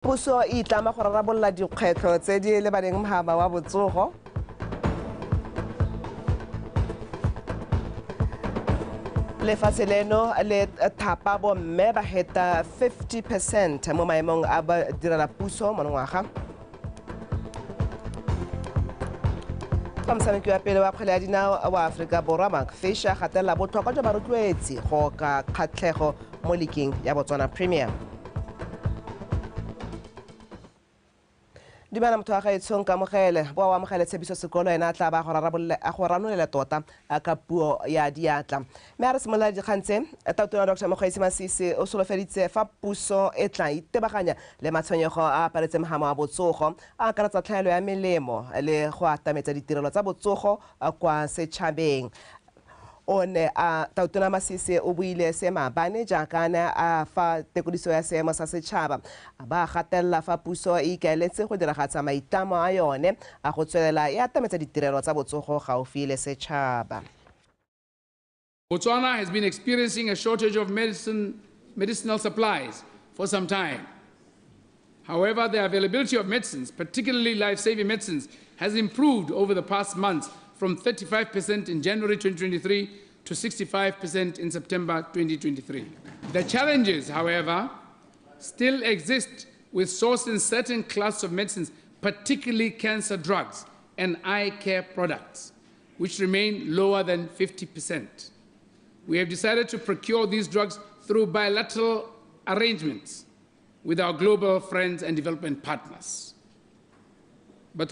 Puso e itlama go rarabolola dikgwetlho tse di lebaneng mohaba wa botsogo. Lefatshe leno le thapa bomme ba heta 50% mo maemong a badirelapuso monongwaga. Motshameki wa pele wa kgwele ya dinao wa Aforika Borwa Mark Fisher gatelela botlhokwa jwa barotloetsi go ka kgatlhego mo leagueng ya Botswana Premier. Dimana motho wa gaetshong ka mogele boa wa mogele tshebiso sekolo ena tla ba go ranolela tota ka puo ya diatla. Mme a re simolola dikgang tse Tautona Dr. Mokgweetsi Masisi o solofeditse fa puso e tla itebaganya le matshwenyego a aparetse mohamo wa botsogo a akaretsa tlhaelo ya melemo le go atametsa ditirelo tsa botsogo kwa setšhabeng. One a Tautona Masisi o buile se maabane jaaka a fa tekodiso ya seemo sa setšhaba ba gatelela fa puso e ikaeletse go diragatsa maitlamo a yone a go tswelela e atametsa ditirelo tsa botsogo gaufi le setšhaba. Botswana has been experiencing a shortage of medicinal supplies for some time. However, the availability of medicines, particularly life-saving medicines, has improved over the past months from 35% in January 2023 to 65% in September 2023. The challenges, however, still exist with sourcing certain classes of medicines, particularly cancer drugs and eye care products, which remain lower than 50%. We have decided to procure these drugs through bilateral arrangements with our global friends and development partners. But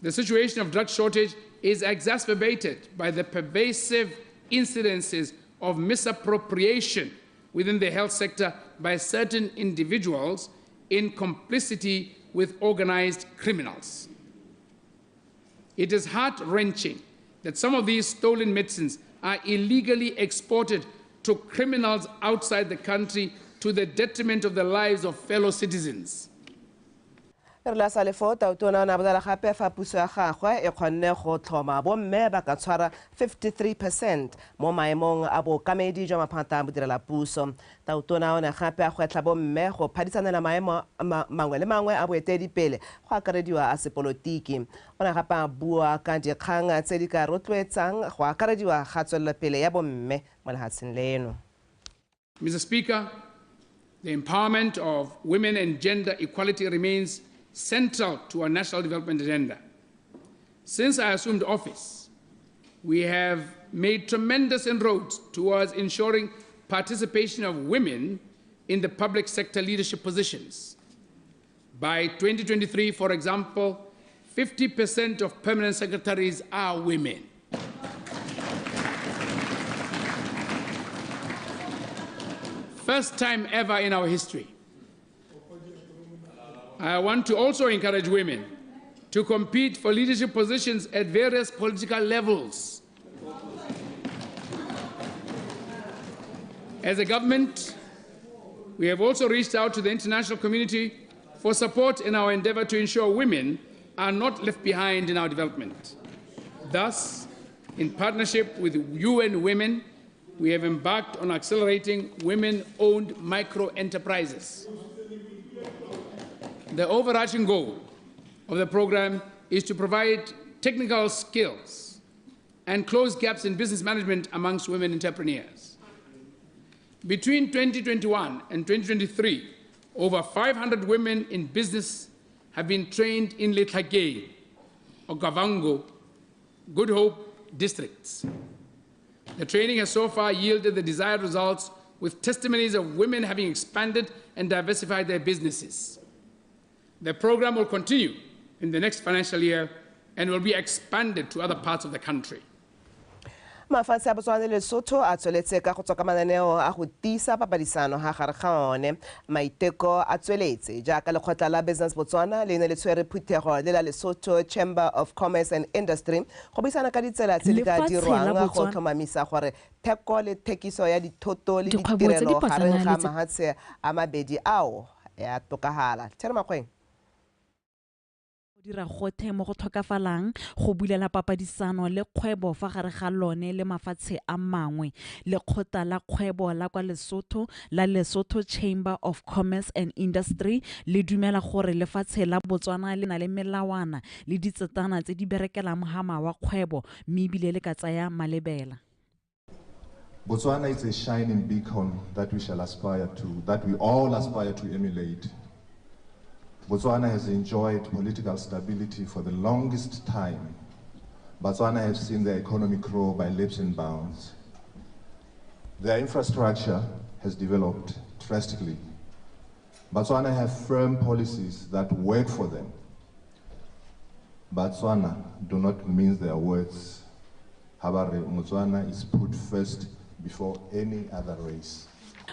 the situation of drug shortage is exacerbated by the pervasive incidences of misappropriation within the health sector by certain individuals in complicity with organized criminals. It is heart-wrenching that some of these stolen medicines are illegally exported to criminals outside the country to the detriment of the lives of fellow citizens. La salefo Tautona na bodala gape fa puso ya gagwe e kgonne go tlhoma bomme ba ka tshwara 53% mo maemong a bokamedi jwa maphata a bodirelapuso. Tautona o ne gape a gwetla bomme go phadisanela maemo mangwe le mangwe a boeteledipele go akarediwa a sepolotiki. O ne gape a bua ka dikgang tse di ka rotloetsang go akarediwa ga tswelelopele ya bomme mo lehatsheng leno. Mr. Speaker, the empowerment of women and gender equality remains central to our national development agenda. Since I assumed office, we have made tremendous inroads towards ensuring participation of women in the public sector leadership positions. By 2023, for example, 50% of permanent secretaries are women. First time ever in our history. I want to also encourage women to compete for leadership positions at various political levels. As a government, we have also reached out to the international community for support in our endeavor to ensure women are not left behind in our development. Thus, in partnership with UN Women, we have embarked on accelerating women-owned micro-enterprises. The overarching goal of the program is to provide technical skills and close gaps in business management amongst women entrepreneurs. Between 2021 and 2023, over 500 women in business have been trained in Letlhakeng, Okavango, Good Hope districts. The training has so far yielded the desired results, with testimonies of women having expanded and diversified their businesses. The program will continue in the next financial year and will be expanded to other parts of the country. Mafatshe a Botswana le Lesotho a tsweletse ka go tswa ka mananeo a go tiisa papadisano ha gare ga one. Maiteko a tsweletse jaaka lekgotla la Business Botswana le ne le tshwere phuthego le la Lesotho Chamber of Commerce and Industry go buisana ka ditsela tse di ka dirwang go tlhomamisa gore theko le thekiso ya dithoto le ditirelo gareng ga mahatshe a mabedi ao ya tokagala. Makgweng. dira gothe mo go tlhokafalang go bulela papadisano le kgwebo fa gare ga lone le mafatshe a mangwe le kgotla la kgwebo la kwa Lesotho la Lesotho Chamber of Commerce and Industry le dumela gore lefatshe la Botswana le na le melawana le ditsetana tse di berekela mohama wa kgwebo mme ebile le ka tsaya malebela. Botswana is a shining beacon that we shall aspire to, that we all aspire to emulate. Botswana has enjoyed political stability for the longest time. Botswana has seen their economy grow by leaps and bounds. Their infrastructure has developed drastically. Botswana have firm policies that work for them. Botswana do not mince their words. However, Botswana is put first before any other race.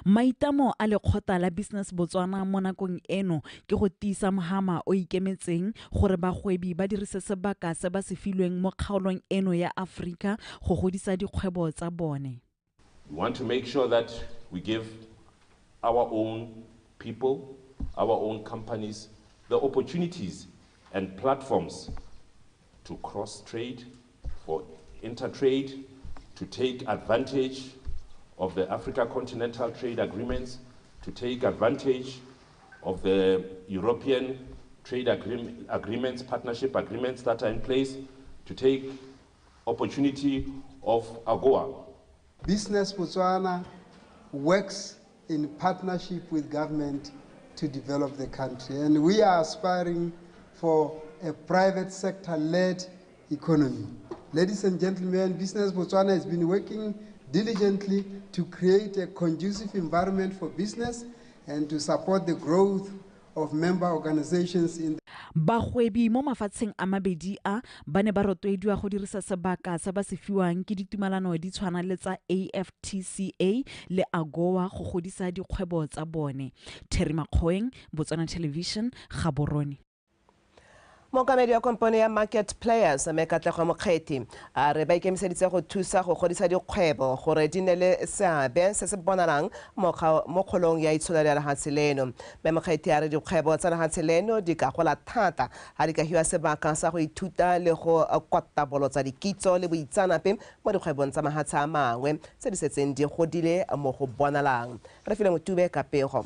Maitamo a lekgotla la Business Botswana mo nakong eno ke go tiisa mohama o ikemetseng gore bagwebi ba dirise sebaka se ba se filweng mo kgaolong eno ya Afrika go godisa dikgwebo tsa bone. We want to make sure that we give our own people, our own companies, the opportunities and platforms to cross-trade, for intertrade, to take advantage of the Africa Continental Trade Agreements, to take advantage of the European trade agreements, partnership agreements that are in place, to take opportunity of AGOA. Business Botswana works in partnership with government to develop the country, and we are aspiring for a private sector-led economy. Ladies and gentlemen, Business Botswana has been working diligently to create a conducive environment for business and to support the growth of member organizations in the Bagwebi mo mafatsheng a mabedi a ba ne ba rotloediwa go dirisa sebaka se ba se fiwang ke ditumalano di tshwana le tsa AFTCA le AGOA go godisa dikgwebo tsa bone. Terry Makgoeng, Botswana Television, Gaborone. Mookamedi wa kompone ya Market Players Mekatlego Mokgethi a re ba ikemiseditse go thusa go godisa dikgwebo gore di ne le seabe se se bonalang mo kgolong ya itsholelo ya lefatshe leno. Mokgethi a re dikgwebo tsa lefatshe leno di ka gola thata ga di ka hiwa sebaka sa go ithuta le go kwatabolotsa dikitso le boitsanape mo dikgwebong tsa mafatshe a mangwe tse di setseng di godile mo go bonalang. Re file Motube ka pego.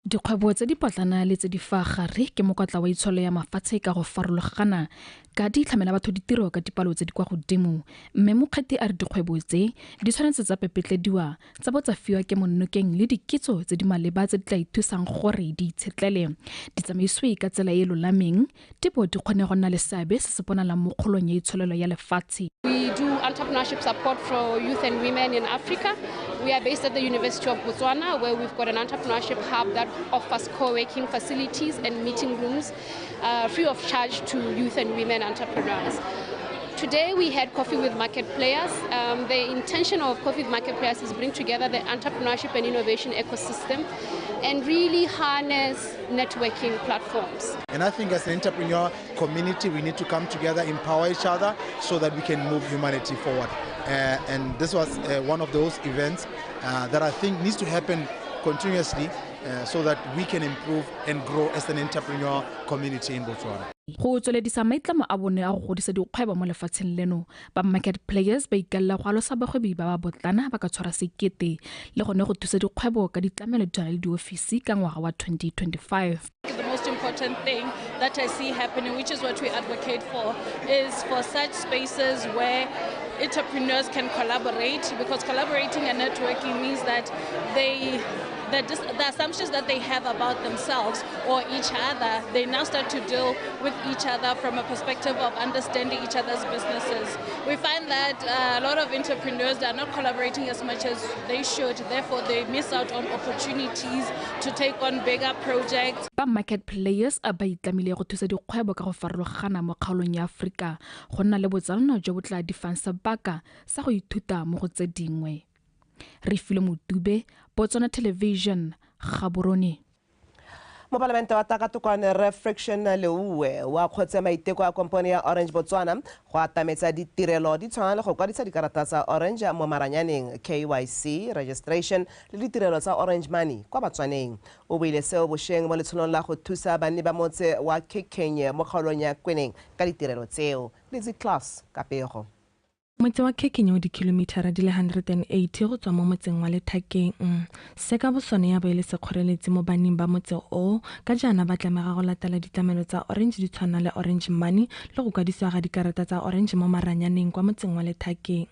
Dikgwebo tse di potlana le tse di fa gare ke mokotla wa itsholo ya mafatshe ka go farologana ka di tlhamela batho ditiro ka dipalo tse di kwa godimo mme Mokgethi a re dikgwebo tse di tshwanetse tsa pepetlediwa tsa botsa fiwa ke monnokeng le dikitso tse di maleba tse di tla ithusang gore di itshetlele di tsamaiswe ka tsela e lolameng tipo di kgone go nna le seabe se se bonalang mo kgolong ya itsholelo ya lefatshe. We do entrepreneurship support for youth and women in Africa. We are based at the University of Botswana, where we've got an entrepreneurship hub that offers co-working facilities and meeting rooms free of charge to youth and women entrepreneurs. Today we had Coffee with Market Players. The intention of Coffee with Market Players is bring together the entrepreneurship and innovation ecosystem and really harness networking platforms. And I think as an entrepreneur community, we need to come together, empower each other so that we can move humanity forward. And this was one of those events that I think needs to happen continuously so that we can improve and grow as an entrepreneur community in Botswana. Go tsweledisa maitlamo a bone a go godisa dikgwebo mo lefatsheng leno ba Market Players ba ikalla go alosa bagwebi ba ba botlana ba ka tshwara sekete le gone go thusa dikgwebo ka ditlamelo di le diofisi ka ngwaga wa 2025. The most important thing that I see happening, which is what we advocate for, is for such spaces where entrepreneurs can collaborate, because collaborating and networking means that the assumptions that they have about themselves or each other, they now start to deal with each other from a perspective of understanding each other's businesses. We find that a lot of entrepreneurs are not collaborating as much as they should, therefore they miss out on opportunities to take on bigger projects. Ba Market Players a ba itlamile go thusa dikgwebo ka go farologana mo kgaolong ya Afrika go nna le botsalano jo bo tla difang sebaka sa go ithuta mo go tse dingwe. Re file Motube, Botswana Television, Gaborone. mo palamente wa takatokwane refraction leuwe wa kgotse maiteko a kompone ya Orange Botswana go atametsa ditirelo di tshwana le go kwadisa dikarata tsa Orange mo maranyaneng KYC registration le ditirelo tsa Orange Money kwa Batswaneng o buile seo bosheng mo letsholong la go thusa banni ba motse wa Dikgang mo kgaolong ya Kweneng ka ditirelo tseo le tse class ka pego. Motse wa Dikgang o dikilometara di le 180 go tswa mo motseng wa Lethakeng. Seka bosone ya boele sekgoreletsi mo banning ba motse o ka jana ba tlamega go latela ditlamelo tsa Orange di tshwana le Orange Money le go kwadisiwa ga dikarata tsa Orange mo maranyaneng kwa motseng wa Lethakeng.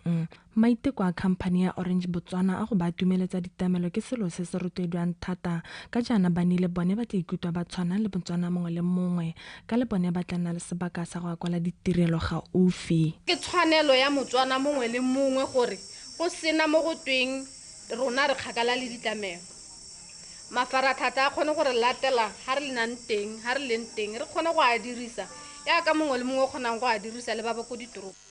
Maiteko a khamphane ya Orange Botswana a go ba tumeletsa ditamelo ke selo se se rotloediwang thata ka jana ba nile bone ba tla ikutlwa ba tshwana le Botswana mongwe le mongwe ka le bone ba tla nna le sebaka sa go akwala ditirelo gaufi. Ke tshwanelo ya Motswana mongwe le mongwe gore go sena mo go tweng rona re kgakala le ditlamelo mafaratlhatlha a kgone gore latela ha re lenang teng ha re leng teng re kgone go a dirisa ya ka mongwe le mongwe o kgonang go a dirisa le ba ba go ditoropo.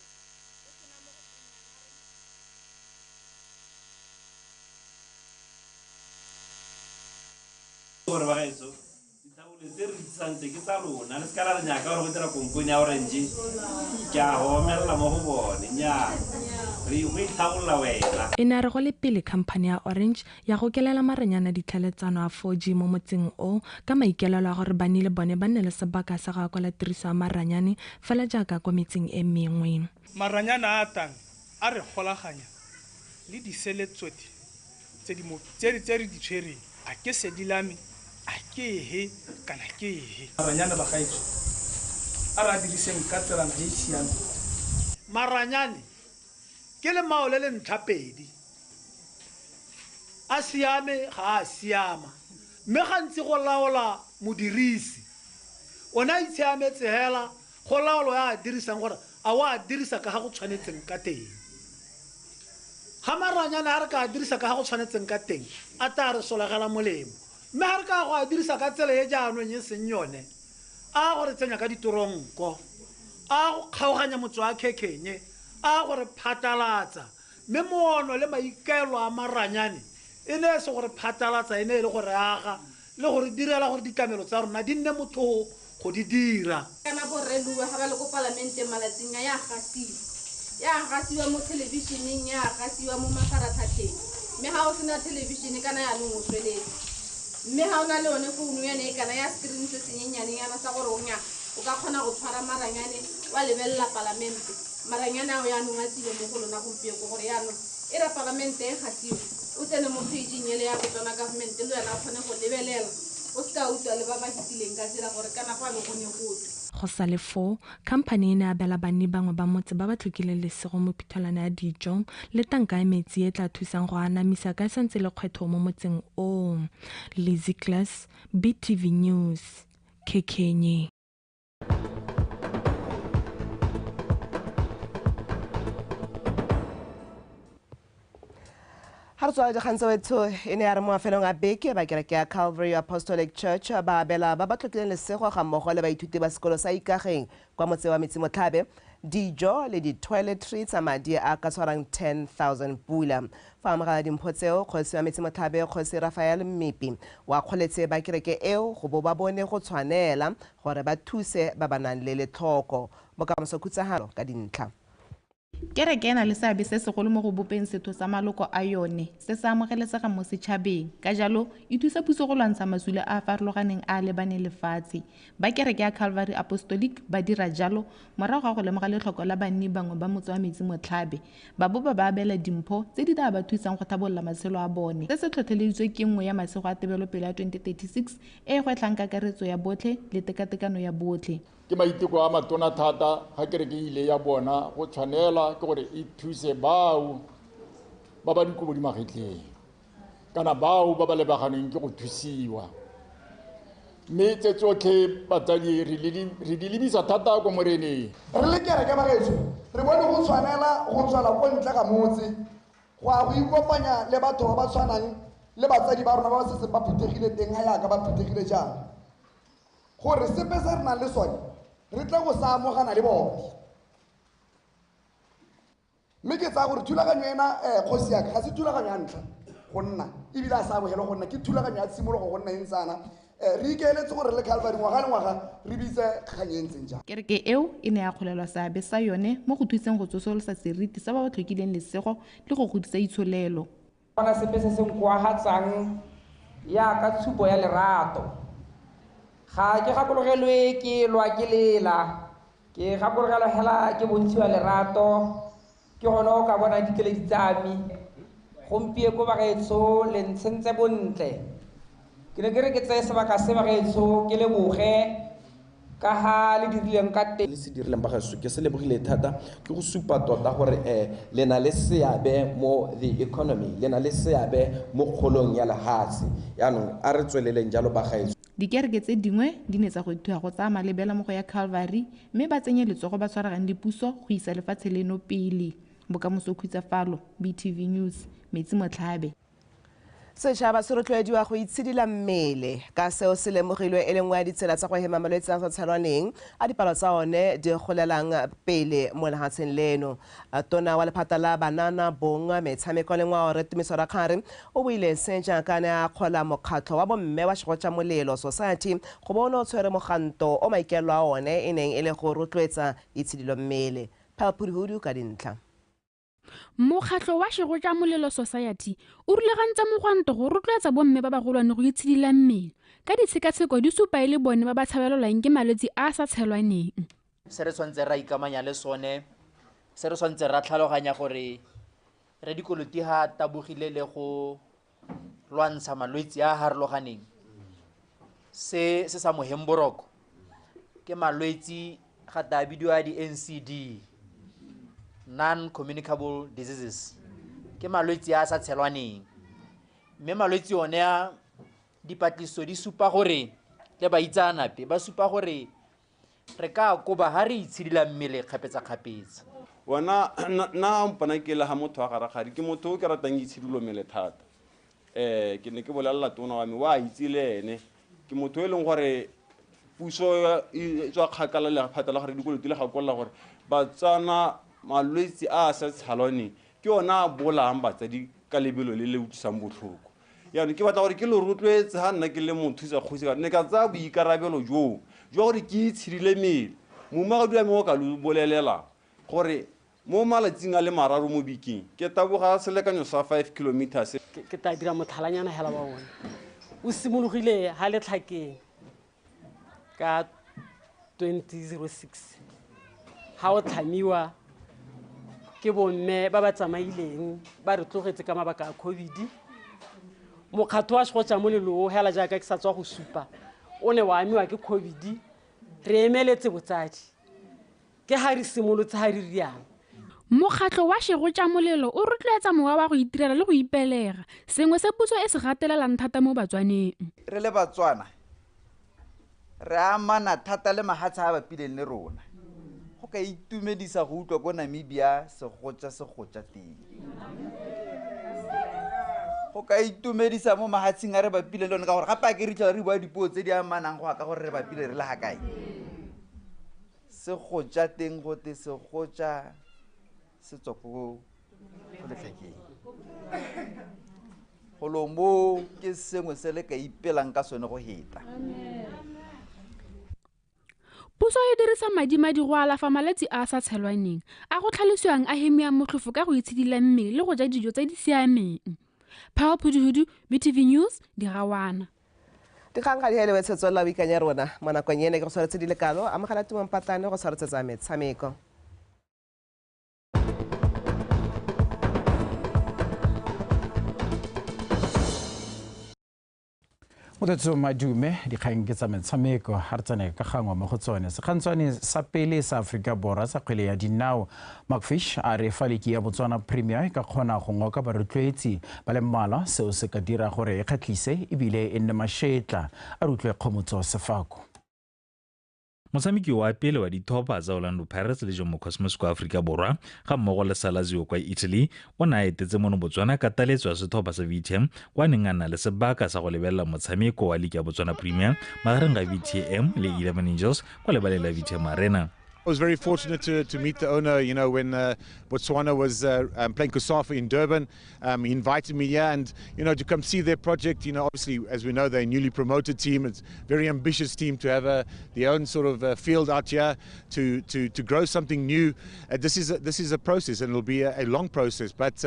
Gore ba gaetso dithabole tse re tsantse ke tsa lona le sekala re nyaka gore go dira kompone ya Orange ke a homelela mo go bone nya re go ithabolla wena. Ena re go le pele khamphane ya Orange ya go kelela maranyana ditlhaletsano a 4G mo motseng o ka maikelelo a gore bani le bone ba nne le sebaka sa go akwala tiriso ya maranyane fela jaaka kwa metseng e mengwe. Maranyana a tang a re golaganya le diseletsoti tse di tshwereng a ke se dilame a ke he kana ke he maranyana ba gaetso a ra diriseng ka tsela e siame. Maranyane ke le maole le ntlhapedi a siame ga a siama mme gantsi go laola modirisi ona itshiametse hela go laolo ya dirisang gore a wa dirisa ka ga go tshwanetseng ka teng. Ga maranyana a re ka dirisa ka ga go tshwanetseng ka teng a tla re solagela molemo mme ga re ka go a dirisa ka tsela e jaanong e seng yone a gore tsenya ka ditoronko a go kgaoganya motse wa Dikgang a gore phatalatsa mme moono le maikaelo a maranyane e ne se gore phatalatsa e ne le gore aga le gore direla gore ditlamelo tsa rona di nne motho go di dira. Kana bo reluwe ga ba le ko parlamente malatsing ya gasiwa mo televisioneng ya gasiwa mo mafaratlhatlheng mme ga o sena television kana ya le motsweletse mme ga o na le one founu ya ne kana ya screen se senyenyane yana sa gore o nya o ka kgona go tshwara maranyane wa lebelela parlamente maranyane ao yaanong a tsile mo go lona gompieko gore yaanong e ra parlamente e gasiwa o tsene mo pageng ele ya Botswana government le yona a kgone go lebelela o ska utlwa le ba ba hitileng ka tsela gore kana fa le gone gotse. Go sa le fo khamphane e ne a bela banni bangwe ba motse ba ba tlhokileng lesego mo phithalana ya dijo le tanka ya metsi e tla thusang go anamisa ka santse le kgwetho mo motseng o. Lizzy Class, BTV News, Dikgang. Ha re tswa dikgantse wetho e ne ya re mo mafelong a beke ba kereke ya Calvary Apostolic Church ba abela ba ba tlhokileng lesego ga mmogo le baithuti ba sekolo sa Dikgang kwa motse wa Metsimotlabe dijo le di-toiletry tsa madi a ka tshwarang 10,000 pula fa amogela dimpho tseo kgosi wa Metsimotlabe kgosi Rafael Mmipi wa kgoletse ba kereke eo go bo ba bone go tshwanela gore ba thuse ba ba nang le letlhoko bokamoso khutsagalo ka dintlha. Kereke ena le seabe se segolo mo go bopeng setho sa maloko a yone se se amogelesega mo setšhabeng ka jalo e thusa puso go lwantsha masule a a farologaneng a lebaneng lefatshe ba kereke ya Calvary Apostolic ba dira jalo morago ga go lemoga letlhoko la banni bangwe ba motse wa Metsimotlabe ba bo ba abela dimpho tse di tla ba thusang go tlhabolola matshelo a bone se se tlhotlheleditswe ke nngwe ya masego a tebelopele ya 2036 e gwetlhang kakaretso ya botlhe le tekatekano ya botlhe. Ke maiteko a matona thata ga kereke ile ya bona go tshwanela ke gore e thuse bao ba ba dikobo di magetleng kana bao ba ba lebaganeng ke go thusiwa mme tse tsotlhe batsadi re di lebisa thata kwa moreneng re le kereke ba gaetso re bone go tshwanela go tswala ko ntle ga motse go a go ikopanya le batho ba ba tshwanang le batsadi ba rona ba ba setseng ba phuthegile teng ga yaka ba phuthegile jaana gore sepe se re nang le sone re tla go sa amogana le bone mme ke tsaya gore thulaganyo ena kgosi yaka ga se thulaganyo ya ntlha go nna ebile a sa amogela go nna ke thulaganyo ya tshimologo go nna e ntsana re ikaeletse gore le Calvary ngwaga le ngwaga re bitse kgang e ntseng jang. kereke eo e ne ya kgolelwa seabe sa yone mo go thuseng go tsosolosa seriti sa ba ba tlhokileng lesego le go godisa itsholelo. Gona sepe se se nkoagatsang yaka tshupo ya lerato. Ga ke gakologelwe ke lwa ke lela, ke gakologelwa hela ke bontshiwa lerato, ke gona o ka bona dikeledi tsami. Gompieko bagaetsho le ntshentse bontle. Ke ne ke re ke tseye sebaka se bagaetsho ke leboge ka ha le dirileng ka teng. Le se dirileng bagaetsho ke se lebogile thata ke go supa tota gore le na le seabe mo the economy, le na le seabe mo kgolong ya lehatshe. Yaanong a re tsweleleng jalo bagaetsho. Dikereke tse dingwe di ne tsa go ithuta go tsaya malebela mo go ya Calvary mme ba tsenye letsogo ba tshwaragang dipuso go isa lefatshe leno pele. Bokamoso Khutshafalo, BTV News, Metsi Motlhabe. Setšhaba se rotloediwa go itshidila mmele ka seo se lemogilwe e le nngwe ya ditsela tsa go hema malwetse a sa tshelwaneng a dipalo tsa one di golelang pele mo lehatsheng leno. Tona wa lephata la banana bongwe metshameko le ngwao re tumiso ra kgare o buile se jaaka ne a kgola mokgatlho wa bomme wa Shego tša Molelo Society go bona o tshwere moganto o maikelo a one e neng e le go rotloetsa itshidilo mmele. Phalphuduhudu ka dintlha. Mokgatlho wa Shego tša Molelo Society o rulagantse mogwanto go rotloetsa bomme ba bagolwane go itshidila mmele ka ditshekatsheko di supa e le bone ba ba tshabelelwang ke malwetse a sa tshelwaneng. Se re tshwanetse ra ikamanya le sone, se re tshwanetse ra tlhaloganya gore re dikoloti ha tabogile le go lwantsha malwetse a harologaneng. Se sa mohemboroko ke malwetse ga ta bidiwa di NCD, non-communicable diseases, ke malwetse a sa tshelwaneng. Mme malwetse one a dipatliso di supa gore le baitsanape ba supa gore re ka koba ha re itshidila mmele kgapetsa-kgapetsa. Wana na mpana ke la ha motho a garagadi ke motho o ke ratang itshidilo mmele thata. Ke ne ke bolela tona wa me wa itsile ene ke motho e leng gore puso e tswa kgakala le phatala gore dikoloti le gakolla gore batsana malwetse a sa tshalwane ke ona bolang batsadi ka lebelo le le utlwisang botlhoko. Yaanong ke batla gore ke le rotloetse ha nna ke le motho sa kgosi ka ne ka tsa boikarabelo jo gore ke itshidile mmele momagadi wa me o ka lo bolelela gore mo malatsing a le mararo mo biking ke taboga selekanyo sa 5 kilometers. Ke ta dira motlhalanyana hela ba bona o simologile ha le tlhakeng ka 2006 ha o tlhamiwa ke bomme ba ba tsamaileng ba re tlogetse ka mabaka a COVID. Mokgatho wa Shego tša Molelo o hela jaaka ke sa tswa go supa o ne wa amiwa ke COVID. Re emeletse botsadi ke ha re simolotse ha re riana. Mokgatlho wa Shego tša Molelo o rotloetsa mowa wa go itirela le go ipelega, sengwe se puso e se gatelelang thata mo Batswaneng. Re le Batswana re amana thata le mahatshe a bapileng le rona. Go ka itumedisa go utlwa ko Namibia segotša teng. Go ka itumedisa mo mahatsheng a re bapile le one ka gore gape a ke re tla re bua dipuo tse di amanang go ka gore re bapile re le ha kae. Segotša teng gote segotša se tswa go letlhakeng. Go lo mo ke sengwe se le ka ipelang ka sone go heta. Puso e dirisa madimadi go alafa malwetse a sa tshelwaneng a go tlhalosiwang a hemia motlhofo ka go itshidila mmele le go ja dijo tse di siameng. Phalphuduhudu, BTV News, Dikgang. Dikgang ga di hele wetsetso la boikanya rona mo nakong yene ke go tshwaretse di lekalo amogela tumang patlane go tshwaretsetsa metshameko. Motetso madume dikgang ke tsa metshameko ha re tsene ka gangwa mo go tsone sekgantswane sa pele sa Afrika Borwa sa kgwele ya dinao Macfish a re fa leki ya Botswana Premier ka kgona go ngoka barotloetsi ba le mmala seo se ka dira gore e kgatlhise ebile e nne mashetla a rutlwe kgomotso Sefako. Motshameki wa pele wa dithopa tsa Orlando Pirates le Jomo Cosmos kwa Afrika Borwa ga mmogo le Salazio kwa Italy o na etetse mono Botswana ka taletso ya sethopa sa VTM kwa neng a na le sebaka sa go lebelela motshameko wa ligi ya Botswana Premier magareng ga VTM le 11 Angels kwa lebalela VTM Arena. I was very fortunate to meet the owner, when Botswana was playing COSAFA in Durban. He invited me here and, to come see their project. Obviously, as we know, they're a newly promoted team. It's a very ambitious team to have their own sort of field out here to grow something new. This is a process, and it'll be a long process. But,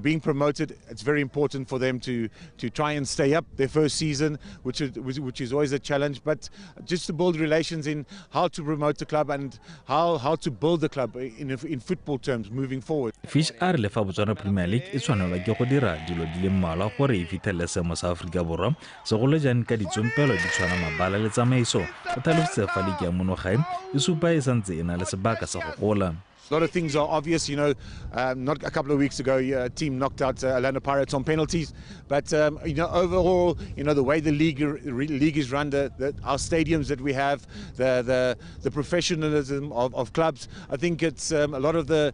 being promoted, it's very important for them to try and stay up their first season, which is always a challenge. But just to build relations in how to promote the club and how to build the club in football terms moving forward. Fish a re lefa Botswana Premier League e tshwanelwa ke go dira dilo di le mmalwa gore e fitlhelele seemo sa Aforika Borwa segolo jang ka ditsompelo di tshwana mabala le tsamaiso o tlhalositse fa league ya monogae e supa e santse e na le sebaka sa go gola. A lot of things are obvious, not a couple of weeks ago, a team knocked out Orlando Pirates on penalties. But, overall, the way the league is run, our stadiums that we have, the professionalism of clubs, I think it's a lot of the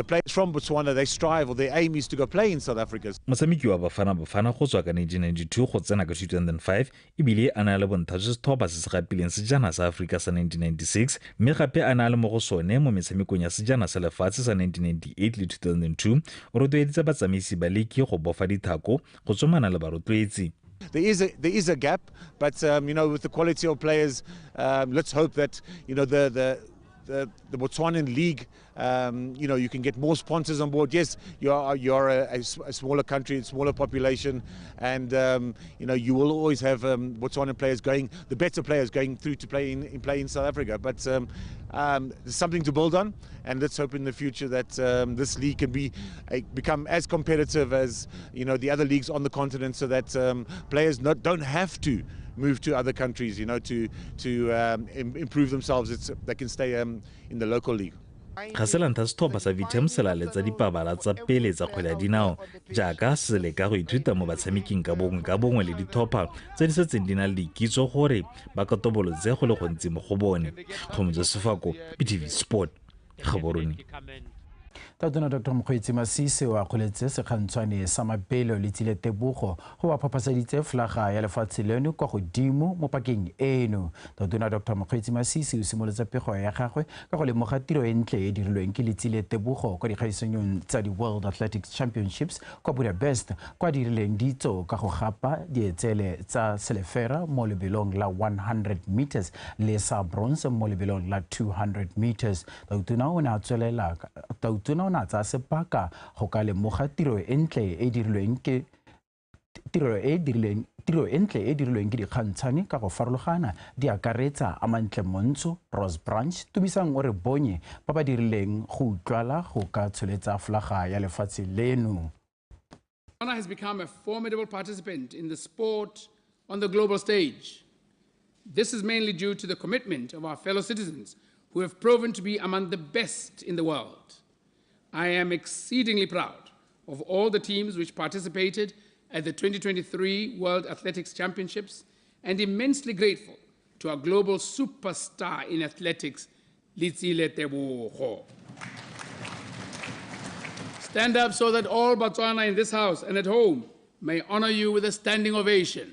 players from Botswana, they strive, or their aim is to go play in South Africa. Motshameki wa Bafana go tswa ka 1992 go tsena ka 2005 ebile a na le bontsha sethopa se se gapileng sejana sa Africa sa 1996 mme gape a na le mo go sone mo metshamekong ya sejana sa lefatshe sa 1998 le 2002 o rotloeditse batsamaisi ba league go bofa dithako go tsomana le barotloetsi. There is a gap, but with the quality of players, let's hope that the Botswanan league, you can get more sponsors on board. Yes, you're a smaller country, smaller population, and you will always have Botswanan players the better players going through to play in South Africa. But there's something to build on, and let's hope in the future that this league can become as competitive as the other leagues on the continent, so that players don't have to move to other countries, to improve themselves. They can stay in the local league. Gaselanta sethopa sa Vitem se laletsa dipabala tsa pele tsa kgwele ya dinao jaaka se le ka go ithuta mo batshameking ka bongwe le dithopa tse di setseng di na le kitso gore ba ka tobolotse go le gontsi mo go bone. Kgomotso Sefako, PTV Sport, Gaborone. Tatona Dr. Mokgweetsi Masisi wa kgoletse sekgantshwane sa mabelo le tsile tebogo go ba phapasaditse flaga ya lefatshe leno kwa godimo mo pakeng eno. Tatona Dr. Mokgweetsi Masisi o simolotse pego ya gagwe ka go lemoga tiro e ntle e dirilweng ke letsile tebogo kwa dikgaisanong tsa di World Athletics Championships kwa Budapest kwa dirileng ditso ka go gapa dietsele tsa selefera mo lebelong la 100 meters le sa bronze mo lebelong la 200 meters. Tatona o ne a tswelela Tatona ona tsa sepaka go ka lemoga tiro entle e dirilweng ke dikgantshane ka go farologana di akaretsa Amantle Montsho, Rose Branch, Tumisang o re bonye ba ba dirileng go utlwala go ka tsholetsa flaga ya lefatshe leno. Botswana has become a formidable participant in the sport on the global stage. This is mainly due to the commitment of our fellow citizens who have proven to be among the best in the world. I am exceedingly proud of all the teams which participated at the 2023 World Athletics Championships and immensely grateful to our global superstar in athletics, Litsile Tebogo. Stand up so that all Botswana in this house and at home may honor you with a standing ovation.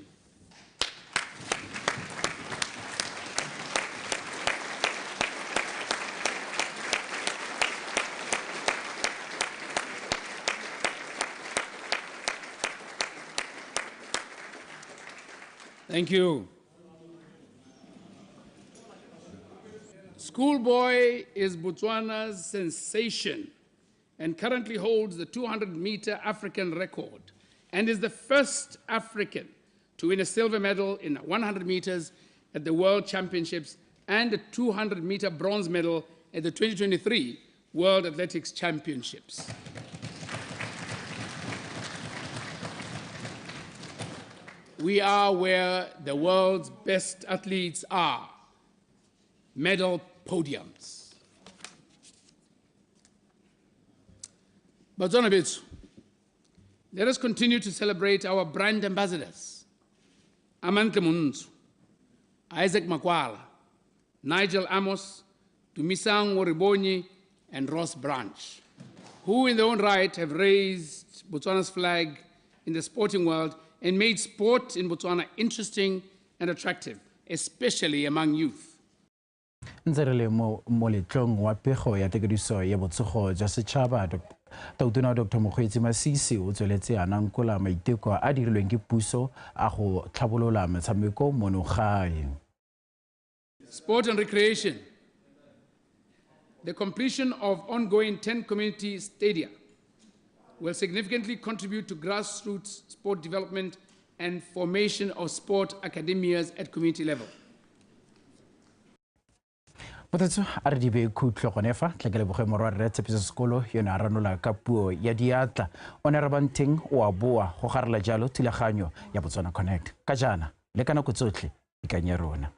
Thank you. Schoolboy is Botswana's sensation and currently holds the 200-meter African record and is the first African to win a silver medal in 100 meters at the World Championships and a 200-meter bronze medal at the 2023 World Athletics Championships. We are where the world's best athletes are, medal podiums. Botswana bethu, let us continue to celebrate our brand ambassadors, Amantle Montsho, Isaac Makwala, Nigel Amos, Tumisang Woribonyi, and Ross Branch, who in their own right have raised Botswana's flag in the sporting world and made sport in Botswana interesting and attractive, especially among youth. ntse re le mo moletlong wa pego ya tekediso ya botsogo jwa setšhaba tautona Dr. Mokgweetsi Masisi o tsweletse a nankola maiteko a dirilweng ke puso a go tlhabolola metshameko mono gae. Sport and recreation. The completion of ongoing 10 community stadia will significantly contribute to grassroots sport development and formation of sport academias at community level. Motetso a re di be khutlo gone fa tlekele boge morwa re tshepiso sekolo yona a ranola ka puo ya diatla o ne re banteng o a boa go garela jalo thulaganyo ya Botswana Connect ka jana le kana go tsotlhe ikanya rona.